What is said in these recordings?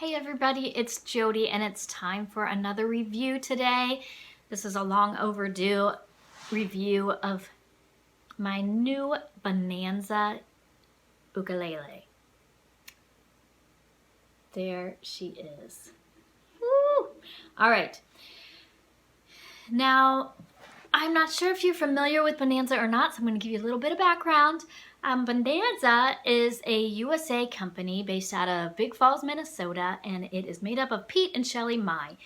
Hey everybody, it's Jody and it's time for another review today. This is a long overdue review of my new Bonanza ukulele. There she is. Woo! All right. Now, I'm not sure if you're familiar with Bonanza or not, so I'm going to give you a little bit of background. Bonanza is a USA company based out of Big Falls, Minnesota, and it is made up of Pete and Shelley Mai.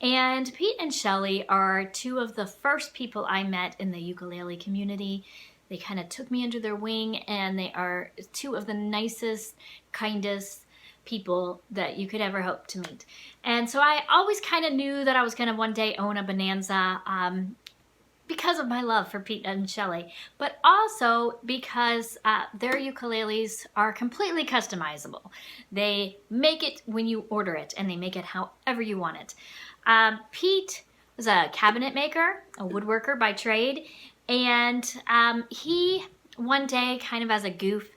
And Pete and Shelley are two of the first people I met in the ukulele community. They kind of took me under their wing, and they are two of the nicest, kindest people that you could ever hope to meet. And so I always kind of knew that I was going to one day own a Bonanza because of my love for Pete and Shelley, but also because their ukuleles are completely customizable. They make it when you order it, and they make it however you want it. Pete was a cabinet maker, a woodworker by trade, and he one day, kind of as a goof,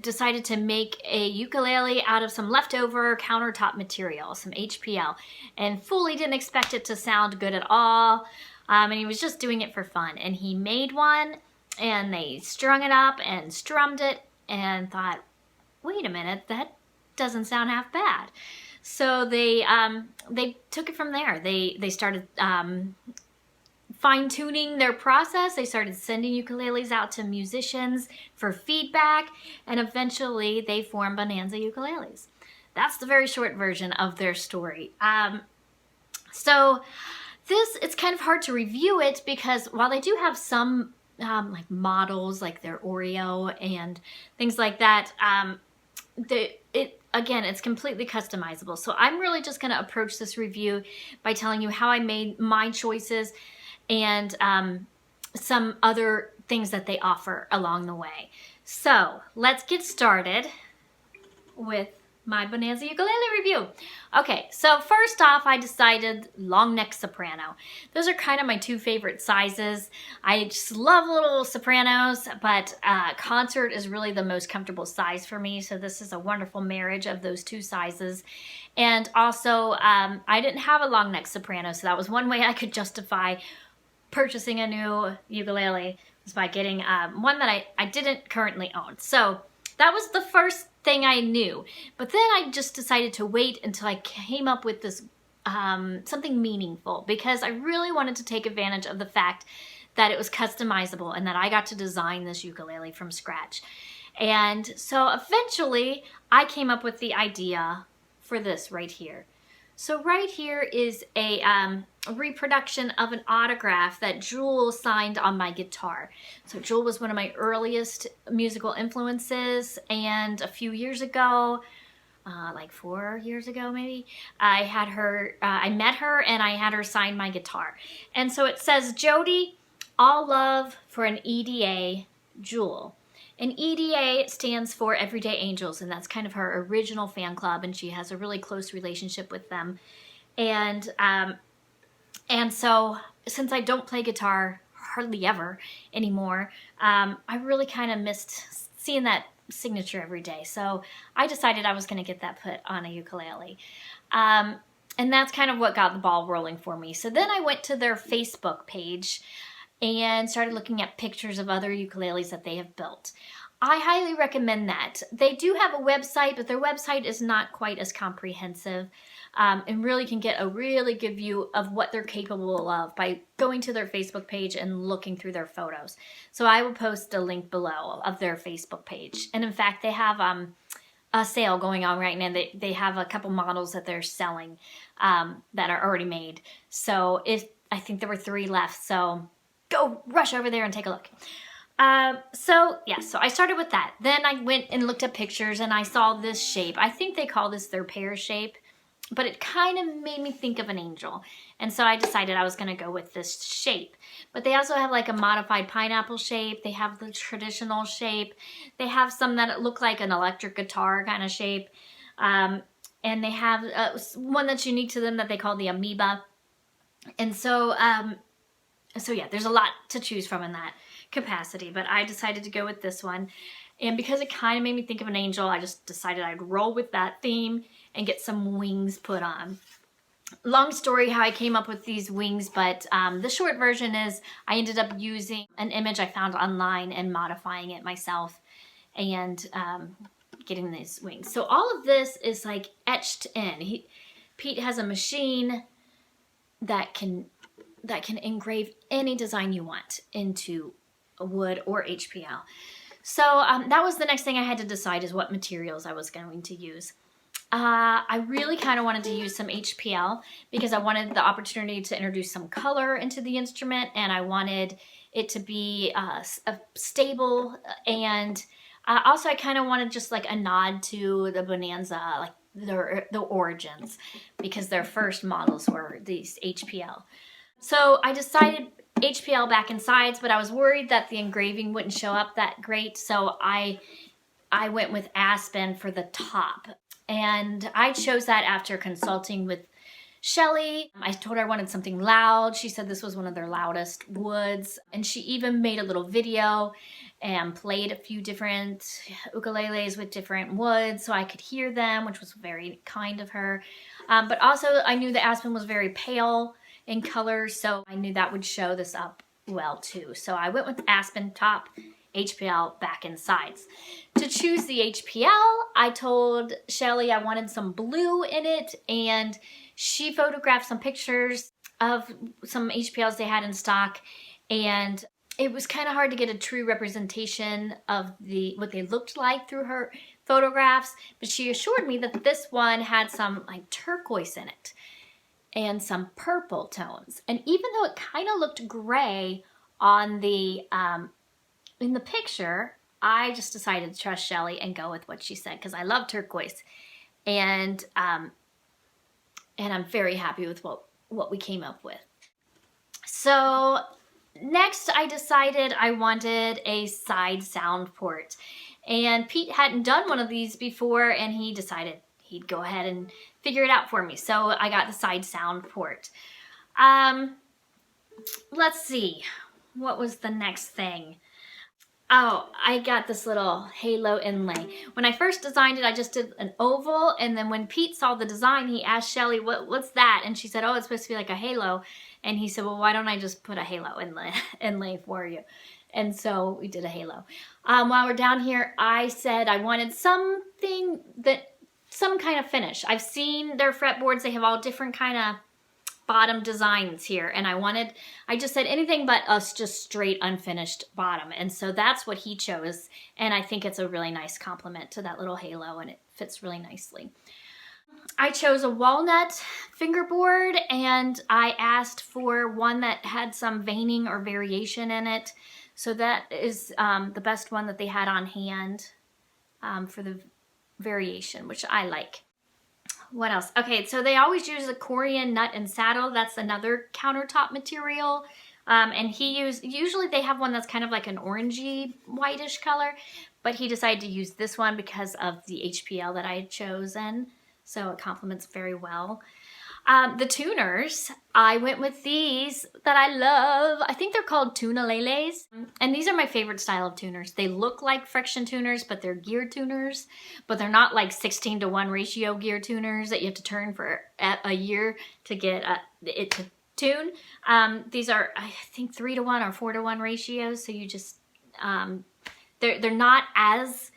decided to make a ukulele out of some leftover countertop material, some HPL, and fully didn't expect it to sound good at all. And he was just doing it for fun. And he made one, and they strung it up and strummed it and thought, wait a minute, that doesn't sound half bad. So they took it from there. They started fine-tuning their process. They started sending ukuleles out to musicians for feedback, and eventually they formed Bonanza Ukuleles. That's the very short version of their story. It's kind of hard to review it because while they do have some like models, like their Oreo and things like that, again, it's completely customizable. So I'm really just going to approach this review by telling you how I made my choices and some other things that they offer along the way. So let's get started with my Bonanza ukulele review. Okay, so first off, I decided long neck soprano. Those are kind of my two favorite sizes. I just love little sopranos, but concert is really the most comfortable size for me. So this is a wonderful marriage of those two sizes. And also, I didn't have a long neck soprano, so that was one way I could justify purchasing a new ukulele, was by getting one that I didn't currently own. So that was the first thing I knew. But then I just decided to wait until I came up with this something meaningful, because I really wanted to take advantage of the fact that it was customizable and that I got to design this ukulele from scratch. And so eventually I came up with the idea for this right here. So right here is a reproduction of an autograph that Jewel signed on my guitar. So Jewel was one of my earliest musical influences, and a few years ago, like 4 years ago maybe, I met her and I had her sign my guitar. And so it says, Jody, all love for an EDA, Jewel. And EDA stands for Everyday Angels, and that's kind of her original fan club, and she has a really close relationship with them. And so since I don't play guitar hardly ever anymore, I really kind of missed seeing that signature every day. So I decided I was going to get that put on a ukulele. And that's kind of what got the ball rolling for me. So then I went to their Facebook page and started looking at pictures of other ukuleles that they have built. I highly recommend that. They do have a website, but their website is not quite as comprehensive, and really can get a really good view of what they're capable of by going to their Facebook page and looking through their photos. So I will post a link below of their Facebook page. And in fact, they have a sale going on right now. They have a couple models that they're selling that are already made. So I think there were 3 left, so go rush over there and take a look. So I started with that. Then I went and looked at pictures, and I saw this shape. I think they call this their pear shape, but it kind of made me think of an angel. And so I decided I was going to go with this shape. But they also have like a modified pineapple shape. They have the traditional shape. They have some that look like an electric guitar kind of shape. And they have one that's unique to them that they call the amoeba. And so yeah, there's a lot to choose from in that capacity, but I decided to go with this one. And because it kind of made me think of an angel, I just decided I'd roll with that theme and get some wings put on. Long story how I came up with these wings, but the short version is I ended up using an image I found online and modifying it myself and getting these wings. So all of this is like etched in. Pete has a machine that can engrave any design you want into a wood or HPL. So that was the next thing I had to decide, is what materials I was going to use. I really kind of wanted to use some HPL because I wanted the opportunity to introduce some color into the instrument, and I wanted it to be stable, and also I kind of wanted just like a nod to the Bonanza, like the origins, because their first models were these HPL. So I decided HPL back and sides, but I was worried that the engraving wouldn't show up that great, so I went with aspen for the top. And I chose that after consulting with Shelley. I told her I wanted something loud. She said this was one of their loudest woods. And she even made a little video and played a few different ukuleles with different woods so I could hear them, which was very kind of her. But also I knew the aspen was very pale in color, so I knew that would show this up well too. So I went with aspen top, HPL back and sides. To choose the HPL, I told Shelley I wanted some blue in it, and she photographed some pictures of some HPLs they had in stock, and it was kind of hard to get a true representation of what they looked like through her photographs, but she assured me that this one had some like turquoise in it and some purple tones. And even though it kind of looked gray on the in the picture, I just decided to trust Shelley and go with what she said because I love turquoise, and I'm very happy with what we came up with. So next, I decided I wanted a side sound port, and Pete hadn't done one of these before, and he decided he'd go ahead and figure it out for me. So I got the side sound port. Let's see, what was the next thing? Oh, I got this little halo inlay. When I first designed it, I just did an oval, and then when Pete saw the design, he asked Shelley, what's that? And she said, oh, it's supposed to be like a halo. And he said, well, why don't I just put a halo inlay for you? And so we did a halo. While we're down here, I said I wanted some kind of finish. I've seen their fretboards. They have all different kind of bottom designs here, and I just said anything but just straight unfinished bottom, and so that's what he chose, and I think it's a really nice complement to that little halo, and it fits really nicely. I chose a walnut fingerboard, and I asked for one that had some veining or variation in it, so that is the best one that they had on hand for the variation, which I like. What else? Okay, so they always use a Korean nut and saddle. That's another countertop material. And usually they have one that's kind of like an orangey whitish color, but he decided to use this one because of the HPL that I had chosen. So it complements very well. The tuners, I went with these that I love. I think they're called ukuleles. And these are my favorite style of tuners. They look like friction tuners, but they're gear tuners. But they're not like 16:1 ratio gear tuners that you have to turn for a year to get it to tune. These are, I think, 3:1 or 4:1 ratios. So you just, they're not as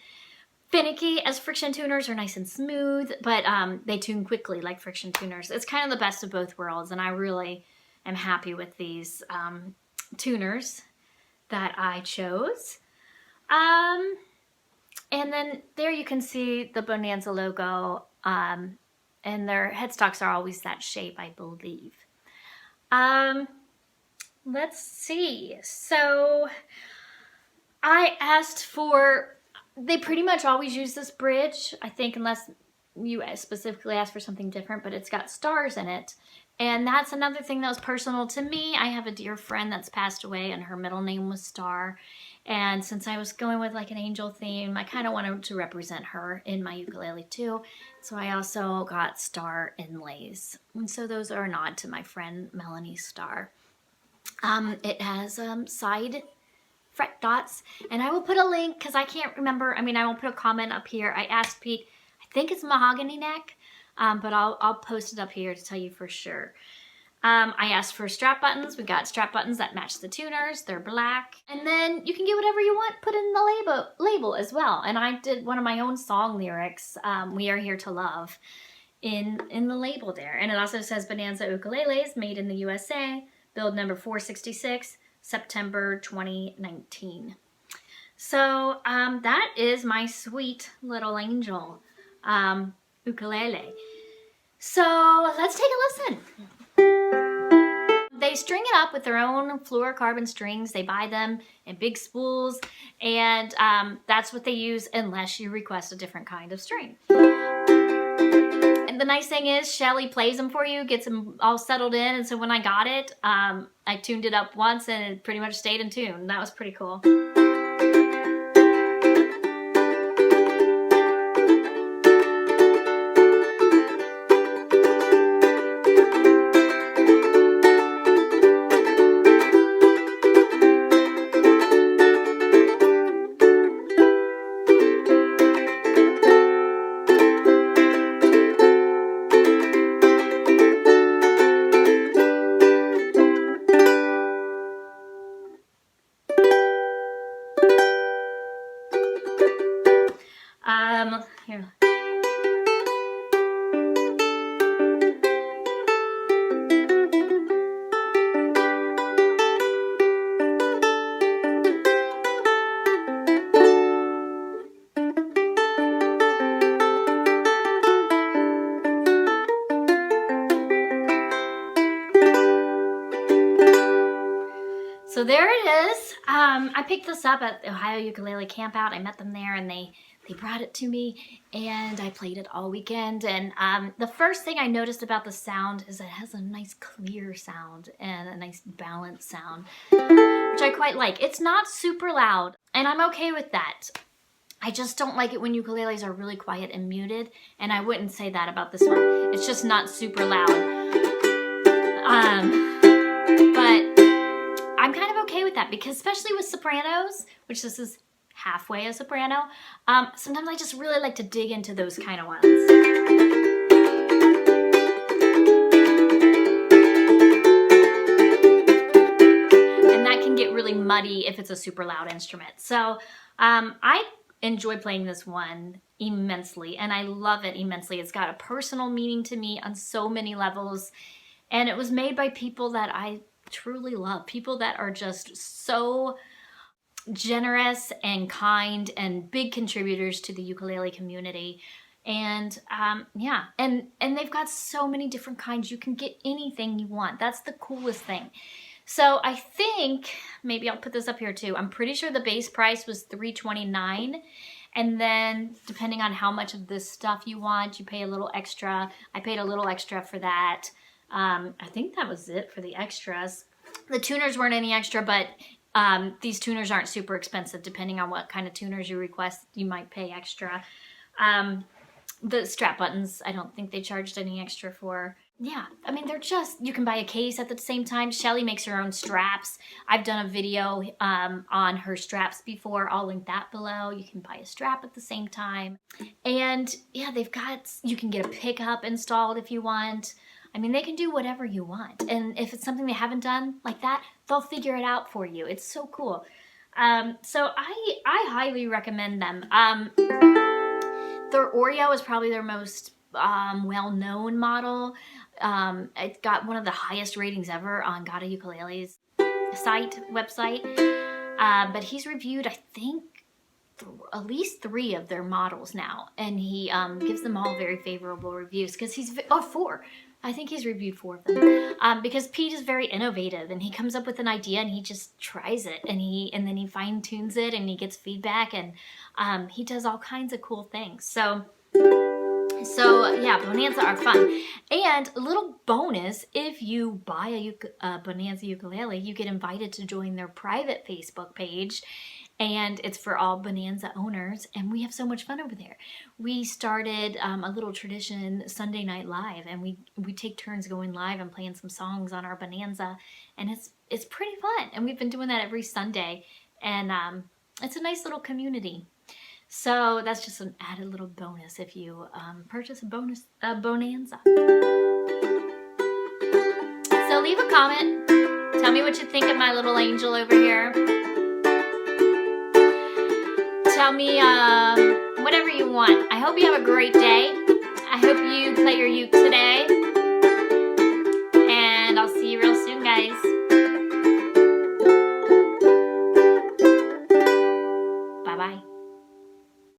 finicky as friction tuners, are nice and smooth, but they tune quickly like friction tuners. It's kind of the best of both worlds, and I really am happy with these tuners that I chose. And then there you can see the Bonanza logo, and their headstocks are always that shape, I believe. Let's see. So I asked for, they pretty much always use this bridge, I think, unless you specifically ask for something different, but it's got stars in it. And that's another thing that was personal to me. I have a dear friend that's passed away, and her middle name was Star. And since I was going with like an angel theme, I kind of wanted to represent her in my ukulele too. So I also got Star Inlays. And so those are a nod to my friend Melanie Star. It has side fret dots. And I will put a link because I can't remember. I mean, I will put a comment up here. I asked Pete, I think it's mahogany neck, but I'll post it up here to tell you for sure. I asked for strap buttons. We got strap buttons that match the tuners. They're black. And then you can get whatever you want put in the label as well. And I did one of my own song lyrics, We Are Here to Love, in the label there. And it also says Bonanza Ukuleles, made in the USA, build number 466, September 2019. So that is my sweet little angel ukulele. So let's take a listen. They string it up with their own fluorocarbon strings. They buy them in big spools, and that's what they use unless you request a different kind of string. And the nice thing is Shelley plays them for you, gets them all settled in, and so when I got it, I tuned it up once and it pretty much stayed in tune. That was pretty cool. Here. So there it is. I picked this up at the Ohio Ukulele Campout. I met them there and they brought it to me and I played it all weekend. And the first thing I noticed about the sound is it has a nice clear sound and a nice balanced sound, which I quite like. It's not super loud and I'm okay with that. I just don't like it when ukuleles are really quiet and muted, and I wouldn't say that about this one. It's just not super loud. But I'm kind of okay with that because especially with sopranos, which this is halfway a soprano, sometimes I just really like to dig into those kind of ones. And that can get really muddy if it's a super loud instrument. So I enjoy playing this one immensely, and I love it immensely. It's got a personal meaning to me on so many levels, and it was made by people that I truly love, people that are just so generous and kind and big contributors to the ukulele community. And yeah, and they've got so many different kinds. You can get anything you want. That's the coolest thing. So I think, maybe I'll put this up here too, I'm pretty sure the base price was $329, and then depending on how much of this stuff you want, you pay a little extra. I paid a little extra for that. I think that was it for the extras. The tuners weren't any extra, but these tuners aren't super expensive. Depending on what kind of tuners you request, you might pay extra. The strap buttons, I don't think they charged any extra for. Yeah, I mean, they're just, you can buy a case at the same time. Shelley makes her own straps. I've done a video on her straps before. I'll link that below. You can buy a strap at the same time. And yeah, they've got, you can get a pickup installed if you want. I mean, they can do whatever you want. And if it's something they haven't done like that, they'll figure it out for you. It's so cool. So I highly recommend them. Their Oreo is probably their most well-known model. It got one of the highest ratings ever on Gata Ukulele's website. But he's reviewed, I think, at least 3 of their models now. And he gives them all very favorable reviews because he's, 4. I think he's reviewed 4 of them because Pete is very innovative and he comes up with an idea and he just tries it and then he fine tunes it and he gets feedback and he does all kinds of cool things. So yeah, Bonanza are fun. And a little bonus, if you buy a Bonanza ukulele, you get invited to join their private Facebook page. And it's for all Bonanza owners, and we have so much fun over there. We started a little tradition, Sunday Night Live, and we take turns going live and playing some songs on our Bonanza, and it's pretty fun. And we've been doing that every Sunday, And it's a nice little community. So that's just an added little bonus if you purchase a Bonanza. So leave a comment. Tell me what you think of my little angel over here. Tell me whatever you want. I hope you have a great day. I hope you play your uke today. And I'll see you real soon, guys.